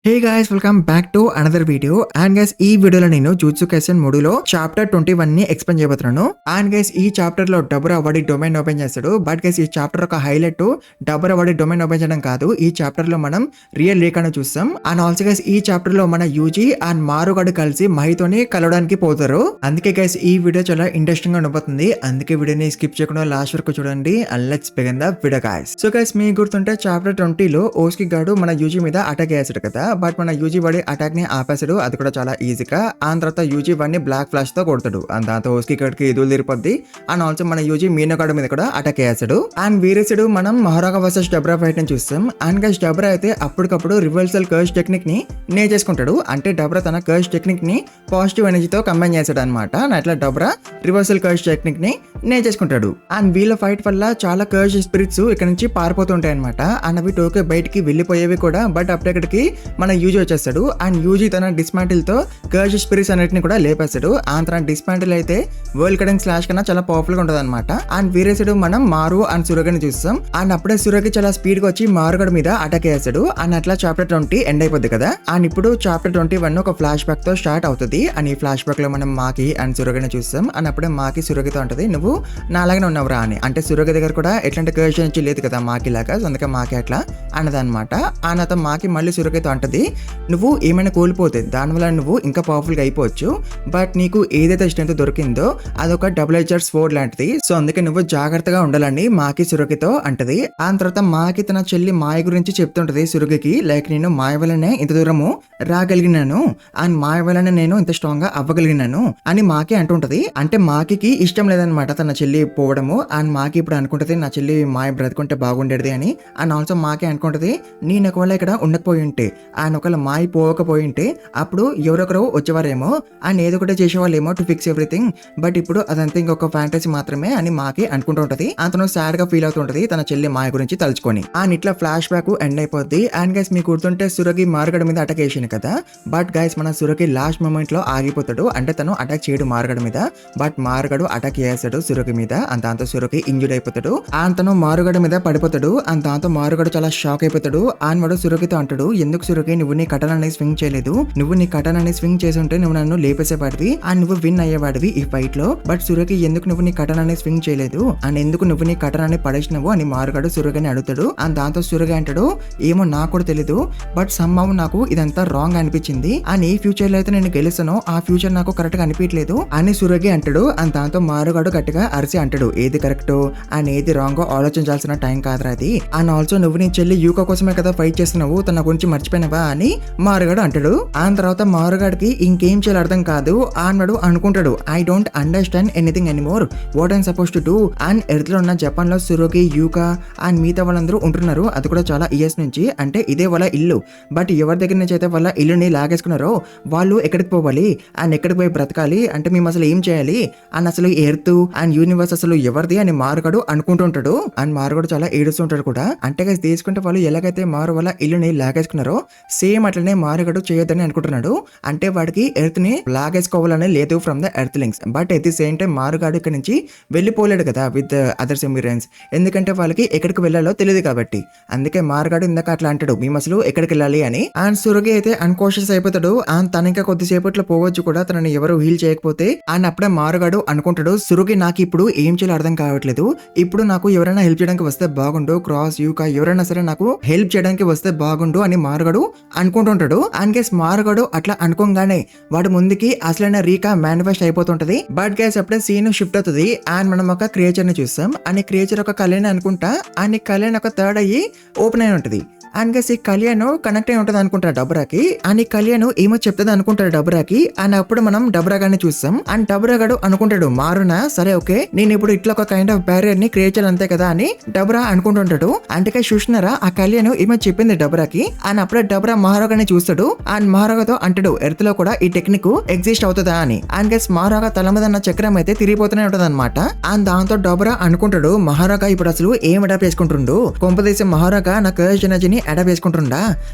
Hey guys welcome back to another video. And guys ఈ వీడియోలో నేను జూజుట్సు కైసెన్ 3లో చాప్టర్ 21 ని ఎక్స్ప్లెయిన్ చేయబోతున్నాను. అండ్ గైస్ ఈ చాప్టర్ లో డబురా వాడి డొమైన్ ఓపెన్ చేస్తాడు. బట్ గైస్ ఈ చాప్టర్ ఒక హైలైట్ డబురా వాడి డొమైన్ ఓపెన్ చేయడం కాదు, ఈ చాప్టర్ లో మనం రియల్ రేఖను చూస్తాం. అండ్ ఆల్సో గైస్ ఈ చాప్టర్ లో మన యూజీ అండ్ మారుగాడు కలిసి మహితోని కలవడానికి పోతారు. అందుకే గైస్ ఈ వీడియో చాలా ఇంట్రెస్టింగ్ గా ఉండబోతుంది. అందుకే వీడియోని స్కిప్ చేయకుండా లాస్ట్ వరకు చూడండి. And let's begin the video guys. So guys మీకు గుర్తుంటే చాప్టర్ 20లో ఓస్కి గాడు మన యూజీ మీద అటాక్ చేస్తాడు కదా. బట్ మన యూజీ వాడి అటాక్ ని ఆపేసాడు, అది కూడా చాలా ఈజీగా. ఆ తర్వాత యూజీ వాడిని బ్లాక్ ఫ్లాష్ తో కొడతాడు. అండ్ దాంతో ఓస్కి గడికి ఎదురు తీరిపోద్ది. అండ్ ఆల్సో మన యూజీ మీనోగాడు మీద కూడా అటాక్ చేస్తాడు. అండ్ వీరేసుడు మనం మహారాగా వర్సెస్ డబ్రా ఫైట్ ని చూస్తాం. అండ్ గైస్ డబ్రా అయితే అప్పటికప్పుడు రివర్సల్ కర్స్ టెక్నిక్ ని నేర్చేసుకుంటాడు. అంటే డబ్రా తన కర్స్ టెక్నిక్ ని పాజిటివ్ ఎనర్జీతో కంబైన్ చేస్తాడు అనమాట. అట్లా డబ్రా రివర్సల్ కర్స్ టెక్నిక్ ని నేర్చేసుకుంటాడు. అండ్ వీళ్ళ ఫైట్ వల్ల చాలా కర్స్ స్పిరిట్స్ ఇక్కడ నుంచి పారిపోతుంటాయి అనమాట. అండ్ అవి టోకే బయటికి వెళ్ళిపోయేవి కూడా. బట్ అప్పటికడికి మన యూజీ వచ్చేస్తాడు. అండ్ యూజీ తన డిస్మాంటిల్ తో కర్స్ స్పిరిట్స్ అన్నిటిని కూడా లేపేస్తాడు. అండ్ తన డిస్మాంటిల్ అయితే వరల్డ్ కటింగ్ స్లాష్ కన్నా చాలా పవర్ఫుల్ గా ఉంటది అనమాట. అండ్ వీరేసుడు మనం మారు అండ్ సురగని చూస్తాం. అండ్ అప్పుడే సురగి చాలా స్పీడ్ గా వచ్చి మారుగడ మీద అటాక్ చేస్తాడు. అండ్ అట్లా చాప్టర్ 20 ఎండ్ అయిపోద్ది కదా. అండ్ ఇప్పుడు చాప్టర్ 21 ఒక ఫ్లాష్ బ్యాక్ తో స్టార్ట్ అవుతుంది. అండ్ ఈ ఫ్లాష్ బ్యాక్ లో మనం మాకి అండ్ సురగిని చూస్తాం. అండ్ అప్పుడే మాకి సురగితో ఉంటది, నువ్వు నా అలాగే ఉన్నవరా అని. అంటే సురగ దగ్గర కూడా ఎట్లాంటి కర్స్ నుంచి లేదు కదా మాకి లాగా, అందుకే మాకి అట్లా అన్నదన్నమాట. అండ్ అతను మాకి మళ్ళీ సురగితో అంటది, నువ్వు ఏమైనా కోల్పోతే దానివల్ల నువ్వు ఇంకా పవర్ఫుల్ గా అయిపోవచ్చు. బట్ నీకు ఏదైతే స్ట్రెంత్ దొరికిందో అదొక డబుల్ ఎడ్జర్ స్వోర్డ్ లాంటిది. సో అందుకే నువ్వు జాగ్రత్తగా ఉండాలని మాకి సురగితో అంటది. ఆ తర్వాత మాకి తన చెల్లి మాయ గురించి చెప్తుంటది సురగికి. లైక్ నేను మాయ వల్లనే ఇంత దూరము రాగలిగినాను, అండ్ మాయ వల్లనే నేను ఇంత స్ట్రాంగ్ గా అవ్వగలిగినాను అని మాకి అంటుంటది. అంటే మాకి ఇష్టం లేదనమాట తన చెల్లి పోవడము. అండ్ మాకి ఇప్పుడు అనుకుంటది నా చెల్లి మాయ బ్రతుకుంటే బాగుండేది అని. అండ్ ఆల్సో మాకి అనుకుంటది నేను ఒకవేళ ఇక్కడ ఉండకపోయి ఉంటే, అండ్ ఒకవేళ మాయ పోకపోయి ఉంటే అప్పుడు ఎవరొకరు వచ్చేవారేమో అండ్ ఏదో ఒకటి చేసేవాళ్ళేమో టు ఫిక్స్ ఎవ్రీథింగ్. బట్ ఇప్పుడు అదంతా ఇంకొక ఫ్యాంటసీ మాత్రమే అని మాకి అనుకుంటూ ఉంటది. అతను సాడ్ గా ఫీల్ అవుతుంటది తన చెల్లి మాయ గురించి తలుచుకొని. అండ్ ఇట్లా ఫ్లాష్ బ్యాక్ ఎండ్ అయిపోద్ది. అండ్ గైస్ మీకు గుర్తుంటే సురగి మారుగడ మీద అటాక్ చేసింది కదా. బట్ గైస్ మన సురగి లాస్ట్ మూమెంట్ లో ఆగిపోతాడు. అంటే తను అటాక్ చేయడు మారుగడ మీద, బట్ మారుగడు అటాక్ చేస్తాడు సురగి మీద. అండ్ దాంతో సురగి ఇంజూర్డ్ అయిపోతాడు. అండ్ తను మారుగడ మీద పడిపోతాడు. అండ్ దాంతో మారుగడు చాలా షాక్ అయిపోతాడు. అండ్ వాడు సురగితో అంటాడు, ఎందుకు సురగి నువ్వు నీ కటనాన్ని స్వింగ్ చేయలేదు, నువ్వు నీ కటనాన్ని స్వింగ్ చేసి ఉంటే నువ్వు నన్ను లేపేసేవాడివి అండ్ నువ్వు విన్ అయ్యేవాడివి ఈ ఫైట్ లో. బట్ సురగి ఎందుకు నువ్వు నీ కటనాన్ని స్వింగ్ చేయలేదు అండ్ ఎందుకు నువ్వు నీ కటనాన్ని పడేసినవు అని మారుగడు సురగిని అడుగుతాడు. అండ్ దాంతో సురగి అంటాడు, ఏమో నాకు కూడా తెలీదు, బట్ సమ్హౌ నాకు ఇదంతా రాంగ్ అనిపించింది అండ్ ఈ ఫ్యూచర్ లో అయితే నేను గెలుస్తాను, ఆ ఫ్యూచర్ నాకు కరెక్ట్ గా అనిపించలేదు అని సురగి అంటాడు. అండ్ దాంతో మారుగడు గట్టిగా అరిసి అంటాడు, ఏది కరెక్ట్ అండ్ ఏది రాంగ్ ఆలోచించాల్సిన టైం కాదురా అది. అండ్ ఆల్సో నువ్వు నీ చెల్లి యూకా కోసమే కదా ఫైట్ చేస్తున్నావు, తన గురించి మర్చిపోయినవా అని మారుగడు అంటాడు. ఆ తర్వాత మారుగాడికి ఇంకేం చేయాలి అర్థం కాదు. ఆనాడు అనుకుంటాడు, I don't understand anything anymore, what I'm suppose to do. And earth లో ఉన్న జపాన్ లో సురోగి యూకా అండ్ మిగతా వాళ్ళందరూ ఉంటున్నారు, అది కూడా చాలా ఇయర్స్ నుంచి. అంటే ఇదే వాళ్ళ ఇల్లు. బట్ ఎవరి దగ్గర నుంచి అయితే వాళ్ళ ఇల్లుని లాగేసుకున్నారో వాళ్ళు ఎక్కడికి పోవాలి అండ్ ఎక్కడికి పోయి బ్రతకాలి అంటే మేము అసలు ఏం చేయాలి అండ్ అసలు ఎర్త్ అండ్ యూనివర్స్ అసలు ఎవరిది అని మారుగాడు అనుకుంటుంటాడు. అండ్ మారుగాడు చాలా ఏడుస్తుంటాడు కూడా. అంటే గైస్ తీసుకుంటే వాళ్ళు ఎలాగైతే మారు వాళ్ళ ఇల్లుని లాగేసుకున్నారో సేమ్ అట్లనే మారుగాడు చేయొద్దని అనుకుంటున్నాడు. అంటే వాడికి ఎర్త్ ని లాగేసుకోవాలని లేదు from the earth links. But at the same time మారుగాడు ఇక్కడ నుంచి వెళ్ళిపోలేడు కదా విత్ అదర్ సిమిరెన్స్, ఎందుకంటే వాళ్ళకి ఎక్కడికి వెళ్ళాలో తెలియదు కాబట్టి. అందుకే మారుగాడు ఇందాక అట్లా అంటాడు, మేము అసలు ఎక్కడికి వెళ్ళాలి అని. అండ్ సురగి అయితే అన్కాన్షియస్ అయిపోతాడు. అండ్ తన ఇంకా కొద్దిసేపట్లో పోవచ్చు కూడా తనని ఎవరు హీల్ చేయకపోతే. అండ్ అప్పుడే మారుగాడు అనుకుంటాడు, సురగి నాకు ఇప్పుడు ఏం చేయాలో అర్థం కావట్లేదు, ఇప్పుడు నాకు ఎవరైనా హెల్ప్ చేయడానికి వస్తే బాగుండు, క్రాస్ యూకా ఎవరైనా సరే నాకు హెల్ప్ చేయడానికి వస్తే బాగుండు అని మారుగాడు అనుకుంటుంటాడు. అండ్ గైస్ మారుగాడు అట్లా అనుకోగానే వాడు ముందుకి అసలైన రీకా మేనిఫెస్ట్ అయిపోతుంటది. బట్ గైస్ అప్పుడే సీన్ షిఫ్ట్ అవుతుంది. అండ్ మనం ఒక క్రియేచర్ ని చూస్తాం. అండ్ క్రియేచర్ ఒక కళ్యాణ్ అనుకుంటా. అండ్ ఈ కళ్యాణ్ ఒక థర్డ్ అయ్యి ఓపెన్ అయి ఉంటది. అండ్ గైస్ ఈ కళ్యాణ్ కనెక్ట్ అయి ఉంటది అనుకుంటాడు డబ్రాకి. అండ్ ఈ కళ్యాణ్ ఏమో చెప్తుంది అనుకుంటాడు డబ్రాకి. అండ్ అప్పుడు మనం డబ్రా గారిని చూస్తాం. అండ్ డబ్రా గాడు అనుకుంటాడు, మారునా సరే ఓకే నేను ఇప్పుడు ఇట్లా ఒక కైండ్ ఆఫ్ బ్యారియర్ ని క్రియేట్ చేయాలి అంతే కదా అని డబ్రా అనుకుంటుంటాడు. అంటే చూసినారా ఆ కళ్యాణ్ ఏమో చెప్పింది డబ్రాకి. అండ్ అప్పుడే డబ్రా మహారాగాని చూస్తాడు. అండ్ మహారాగాతో అంటాడు, ఎర్త్ లో కూడా ఈ టెక్నిక్ ఎగ్జిస్ట్ అవుతుందా అని. అండ్ గైస్ మహారాగా తల మీద ఉన్న చక్రం అయితే తిరిగిపోతూనే ఉంటది అనమాట. అండ్ దాంతో డబ్రా అనుకుంటాడు, మహారాగా ఇప్పుడు అసలు ఏం అడాప్ట్ చేసుకుంటుండు, కొంపదేశం మహారాగా నా కర్జ్ ఎనర్జీని అడాప్ట్ చేసుకుంటుండా,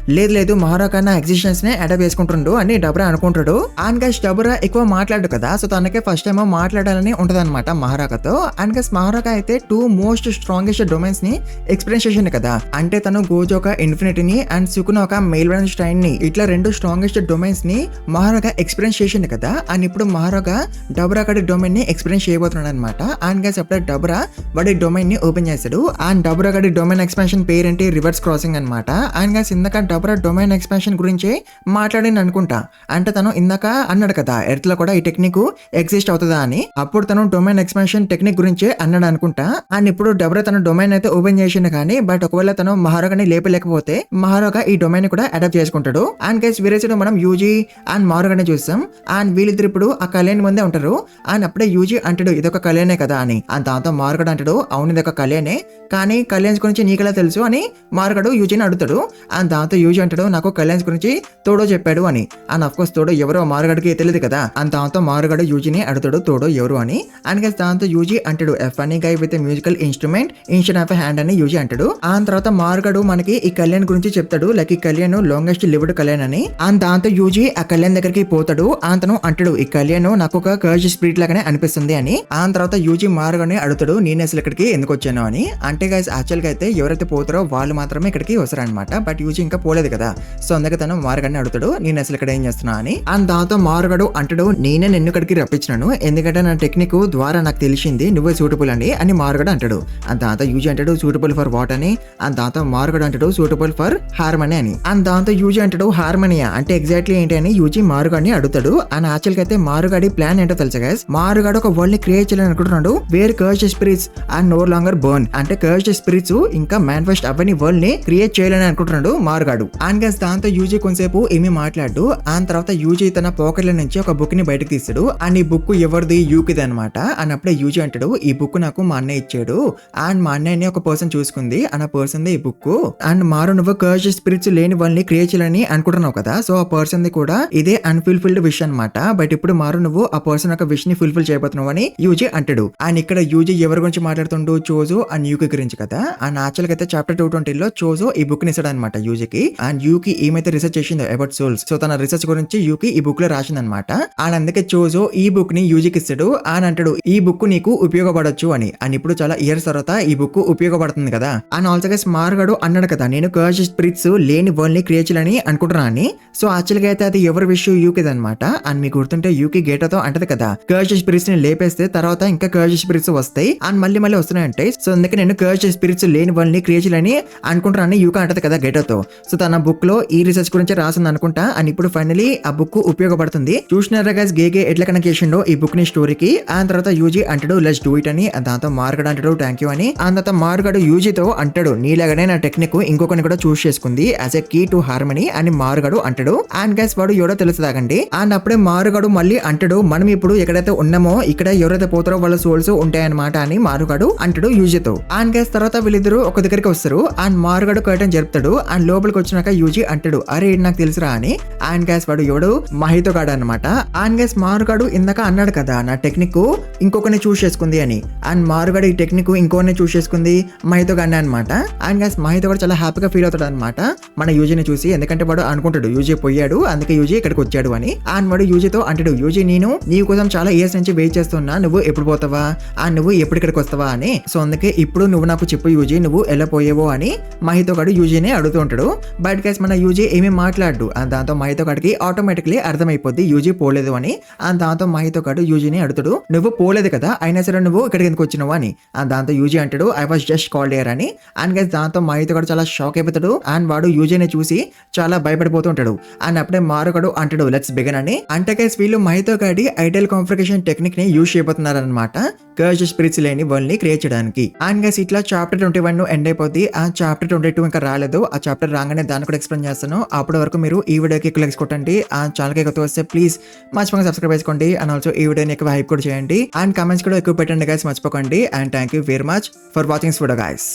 లేదు మహారాగా నా ఎగ్జిస్టెన్స్ నే అడాప్ట్ చేసుకుంటుండు అని డబ్రా అనుకుంటాడు. అండ్ గైస్ డబ్రా ఎక్కువ మాట్లాడు కదా, సో తనకే ఫస్ట్ టైం మాట్లాడాలని ఉంటది అనమాట మహారాగాతో. అండ్ గైస్ మహారాగా అయితే 2 మోస్ట్ స్ట్రాంగెస్ట్ డొమైన్స్ ని ఎక్స్పీరియన్స్ చేసింది కదా. అంటే తను గోజోక ఇన్ఫినిటీని అండ్ సుకునోక మెయిల్వెన్ స్ట్రైన్ ని ఇట్లా 2 స్ట్రాంగెస్ట్ డొమైన్స్ ని మహారాగా ఎక్స్పీరియన్స్ చేసింది కదా. అండ్ ఇప్పుడు మహారాగా డబ్రా గడి డొమైన్ ని ఎక్స్పీరియన్స్ చేయబోతున్నాడు అనమాట. అండ్ గైస్ అప్పుడే డబ్రా వాడి డొమైన్ ని ఓపెన్ చేశాడు. అండ్ డబ్రా గడి డొమైన్ ఎక్స్పాన్షన్ పేరేంటి, రివర్స్ క్రాసింగ్ అనమాట. అండ్ గైస్ ఇందాక డబ్రా డొమైన్ ఎక్స్పాన్షన్ గురించి మాట్లాడింది అనుకుంటా. అంటే తను ఇందాక అన్నాడు కదా ఎర్త్ లో కూడా ఈ టెక్నిక్ ఎగ్జిస్ట్ అవుతుందా అని. అప్పుడు తను డొమైన్ ఎక్స్పాన్షన్ టెక్నిక్ గురించి అన్నాడు అనుకుంటా. అండ్ ఇప్పుడు డబ్రా తన డొమైన్ అయితే ఓపెన్ చేసిండు కానీ బట్ ఒకవేళ తను మహారాగాని లేపలేకపోతే మహారాగా ఈ డొమైన్ కూడా అడాప్ట్ చేసుకుంటాడు. అండ్ గైస్ వేరే సైడ్ మనం యూజీ అండ్ మహారాగాని చూస్తాం. అండ్ వీళ్ళిద్దరు ఇప్పుడు ఆ కళ్యాణ్ ముందే ఉంటారు. అండ్ అప్పుడే యూజీ అంటాడు ఇదొక కళ్యాణే కదా అని. అండ్ దాంతో మహారాగాడు అంటాడు అవును ఇదొక కళ్యాణే, కానీ కళ్యాణ్ గురించి నీకెలా తెలుసు అని మహారాగాడు యూజీని అడుగుతాడు. అండ్ దాంతో యూజీ అంటాడు నాకు కళ్యాణ్ గురించి తోడో చెప్పాడు అని. అండ్ అఫ్ కోర్స్ తోడో ఎవరో మహారాగాడికి తెలియదు కదా. అండ్ దాంతో మహారాగాడు యూజీని అడుగుతాడు తోడో ఎవరు అని. అండ్ గైస్ దాంతో యూజీ అంటాడు a funny guy with musical instrument instead of hand అని యూజీ అంటాడు. ఆ తర్వాత మహారాగాడు మనకి ఈ కళ్యాణ్ గురించి చెప్తాడు లైక్ ఈ కళ్యాణ్ లాంగెస్ట్ లివ్డ్ కళ్యాణ్ అని. అండ్ దాంతో యూజీ ఆ కళ్యాణ్ దగ్గరికి పోతాడు. అతను అంటాడు ఈ కళ్యాణ్ నాకు ఒక కర్జ్ స్పిరిట్ లాగానే అనిపిస్తుంది అని. ఆ తర్వాత యూజీ మహారాగాడిని అడుగుతాడు నేను అసలు ఇక్కడికి ఎందుకు వచ్చాను అని. అంటే గైస్ యాక్చువల్ గా అయితే ఎవరైతే పోతారో వాళ్ళు మాత్రమే ఇక్కడికి వస్తారనమాట. బట్ యూజీ ఇంకా పోలేదు కదా. సో అందుకే తను మహారాగాడిని అడుగుతాడు నేను అసలు ఇక్కడ ఏం చేస్తున్నా అని. అండ్ దాంతో మహారాగాడు అంటాడు నేనే నిన్ను ఇక్కడికి రప్పించినాను ఎందుకంటే నా టెక్నిక్ ద్వారా నాకు తెలిసింది నువ్వే సూటబుల్ అని మహారాగాడు అంటాడు. అండ్ దాంతో యూజీ అంటాడు సూటబుల్ ఫర్ వాట్ అని. అండ్ దాంతో మహారాగాడు అంటాడు సూటబుల్ ఫర్ హార్మనీ అని. అండ్ దాంతో యూజీ అంటాడు హార్మోనియా అంటే ఎగ్జాక్ట్లీ ఏంటి అని యూజీ మహారాగాడిని అడుగుతాడు. అండ్ యాక్చువల్ గా అయితే మహారాగాడి ప్లాన్ ఏంటో తెలుసా గైస్, మహారాగాడు ఒక వరల్డ్ ని క్రియేట్ చేయాలని అనుకుంటున్నాడు where cursed spirits and no longer burn. అంటే కర్జ్ స్పిరిట్స్ ఇంకా మేనిఫెస్ట్ అవ్వని వరల్డ్ ని క్రియేట్ చేయాలని అనుకుంటున్నాడు మహారాగాడు. అండ్ గైస్ దాంతో యూజీ కొంతసేపు ఏమీ మాట్లాడు. అండ్ తర్వాత యూజీ తన పాకెట్ల నుంచి ఒక బుక్ ని బయటకు తీస్తాడు. అండ్ ఈ బుక్ ఎవరిది యూకిది అనమాట. అండ్ అప్పుడే యూజీ అంటాడు ఈ బుక్ నాకు మా అన్నయ్య ఇచ్చాడు. అండ్ మా అన్నయ్యని ఒక పర్సన్ చూసుకుంది అండ్ ఆ పర్సన్ ఈ బుక్. అండ్ మారు నువ్వు కర్జ్ స్పిరిట్స్ లేని వాళ్ళని క్రియేట్ చేయాలని అనుకుంటున్నావు కదా. సో ఆ పర్సన్ ది కూడా ఇదే అన్ఫుల్ఫిల్డ్ విష్ అనమాట. బట్ ఇప్పుడు మారు నువ్వు ఆ పర్సన్ యొక్క విష్ ని ఫుల్ఫిల్ చేయబోతున్నావు అని యూజీ అంటాడు. అండ్ ఇక్కడ యూజీ ఎవరి గురించి మాట్లాడుతుండు చోజో అండ్ యూకి గురించి కదా. అండ్ యాక్చువల్ గా అయితే చాప్టర్ 220 లో చోజో ఈ బుక్ ని ఇస్తాడు అనమాట యూజీకి. అండ్ యూకి ఏమైతే రీసెర్చ్ చేసిందో అబౌట్ సోల్స్ సో తన రీసెర్చ్ గురించి యూకి ఈ బుక్ లో రాసింది అనమాట. అండ్ అందుకే చోజో ఈ బుక్ ని యూజీకి ఇస్తాడు. అని అంటాడు ఈ బుక్ నీకు ఉపయోగపడొచ్చు అని. అండ్ ఇప్పుడు చాలా ఇయర్స్ తర్వాత ఈ బుక్ ఉపయోగపడుతుంది కదా. అండ్ ఆల్సో గైస్ మార్గాడు అన్నాడు కదా నేను కర్జ్ స్పిరిట్స్ లేని వరల్డ్ ని క్రియేట్ చేయాలని అనుకుంటున్నా అని. సో యాక్చువల్ గా అయితే అది ఎవరి విష్ యూకిది అనమాట. అండ్ మీకు గుర్తుంటే యూకి గేటతో అంటది కదా కర్జ్ స్పిరిట్స్ ని లేపేస్తే తర్వాత ఇంకా కర్జ్ స్పిరిట్స్ వస్తాయి అండ్ మళ్ళీ వస్తున్నాయంటే. సో అందుకే నేను కర్జ్ స్పిరిట్స్ లేని వరల్డ్ ని క్రియేట్ చేయాలని అనుకుంటున్నాను యూకా అంటది కదా గేటతో. సో తన బుక్ లో ఈ రీసెర్చ్ గురించి రాసింది అనుకుంటా. అండ్ ఇప్పుడు ఫైనలీ ఆ బుక్ ఉపయోగపడుతుంది. చూసినారా గైస్ గేగే ఎట్లా కనెక్ట్ చేసిండో ఈ బుక్ ని స్టోరీకి. ఆ తర్వాత యూజీ అంటాడు లెట్స్ డూ ఇట్ అని. దాంతో మార్గాడు అంటాడు థ్యాంక్ యూ అని. ఆ తర్వాత మార్గాడు యూజీతో అంటాడు నీలాగానే నా టెక్నిక్ ఇంకొకరిని కూడా చూస్ చేసుకుంది as a key to harmony అని మార్గాడు అంటాడు. అండ్ గైస్ వాడు ఎవడో తెలుసుదాగండి. అండ్ అప్పుడే మార్గాడు మళ్ళీ అంటాడు మనం ఇప్పుడు ఎక్కడైతే ఉన్నామో ఇక్కడ ఎవరైతే పోతారో వాళ్ళ సోల్స్ ఉంటాయన్నమాట అని మార్గాడు అంటాడు యూజీతో. అండ్ గైస్ తర్వాత వీళ్ళిద్దరు ఒక దగ్గరికి వస్తారు. అండ్ మార్గాడు కర్టన్ జరుపుతాడు. అండ్ లోపలికి వచ్చినాక యూజీ అంటాడు అరే ఇది నాకు తెలుసురా అని. అండ్ గైస్ వాడు ఎవడు మహితో గాడు అనమాట. అండ్ గైస్ మార్గాడు ఇందాక అన్నాడు కదా నా టెక్నిక్ ఇంకొకరిని చూస్ చేసుకుంది అని. అండ్ మార్గాడు ఈ టెక్నిక్ ఇంకొకరిని చూస్ చేసుకుంది మహితో గాడిని అనమాట. అండ్ గైస్ మహితో కూడా చాలా హ్యాపీగా ఫీల్ అవుతాడు అనమాట మన యూజీని చూసి. ఎందుకంటే వాడు అనుకుంటాడు యూజీ పోయాడు అందుకే యూజీ ఇక్కడికి వచ్చాడు అని. అండ్ వాడు యూజీతో అంటాడు యూజీ నేను నీ కోసం చాలా ఇయర్స్ నుంచి వెయిట్ చేస్తున్నా నువ్వు ఎప్పుడు పోతావా అండ్ నువ్వు ఎప్పుడు ఇక్కడికి వస్తావా అని. సో అందుకే ఇప్పుడు నువ్వు నాకు చెప్పు యూజీ నువ్వు ఎలా పోయేవో అని మహితో గాడు యూజీని అడుగుతూ ఉంటాడు. బట్ గైస్ మన యూజీ ఏమీ మాట్లాడు. అండ్ దాంతో మహితో గాడికి ఆటోమేటిక్లీ అర్థమైపోద్ది యూజీ పోలేదు అని. అండ్ దాంతో మహితో గాడు యూజీని అడుగుతాడు నువ్వు పోలేదు కదా అయినా సరే నువ్వు ఇక్కడికి ఎందుకు వచ్చినావు అని. అండ్ దాంతో యూజీ అంటాడు I was just called here అని. అండ్ గైస్ దాంతో మహితో గాడు చాలా షాక్ అయిపోతాడు. అండ్ వాడు యూజీని చూసి చాలా భయపడిపోతూ ఉంటాడు. అండ్ అప్పుడే మారుగాడు అంటాడు లెట్స్ బిగిన్ అని. అంటే గైస్ వీళ్ళు మహితో గాడి ఐడియల్ కాన్ఫిగరేషన్ టెక్నిక్ ని యూజ్ చేయబోతున్నారు అనమాట కర్జ్ స్పిరిట్స్ లేని వరల్డ్ ని క్రియేట్ చేయడానికి. అండ్ గైస్ ఇట్లా చాప్టర్ 21 ఎండ్ అయిపోద్ది. ఆ చాప్టర్ 22 ఇంకా రాలేదు. ఆ చాప్టర్ రాగానే దాన్ని కూడా ఎక్స్ప్లెయిన్ చేస్తాను. అప్పటి వరకు మీరు ఈ వీడియోకి క్లిక్స్ కొట్టండి. ఆ ఛానల్కి కొత్త వస్తే ప్లీజ్ మర్చిపోకుండా సబ్స్క్రైబ్ చేసుకోండి. అండ్ ఆల్సో ఈ వీడియోని ఎక్కువ హైప్ కూడా చేయండి. అండ్ కామెంట్స్ కూడా ఎక్కువ పెట్టండి గైస్ మర్చిపోకండి. And thank you very much for watching this video guys.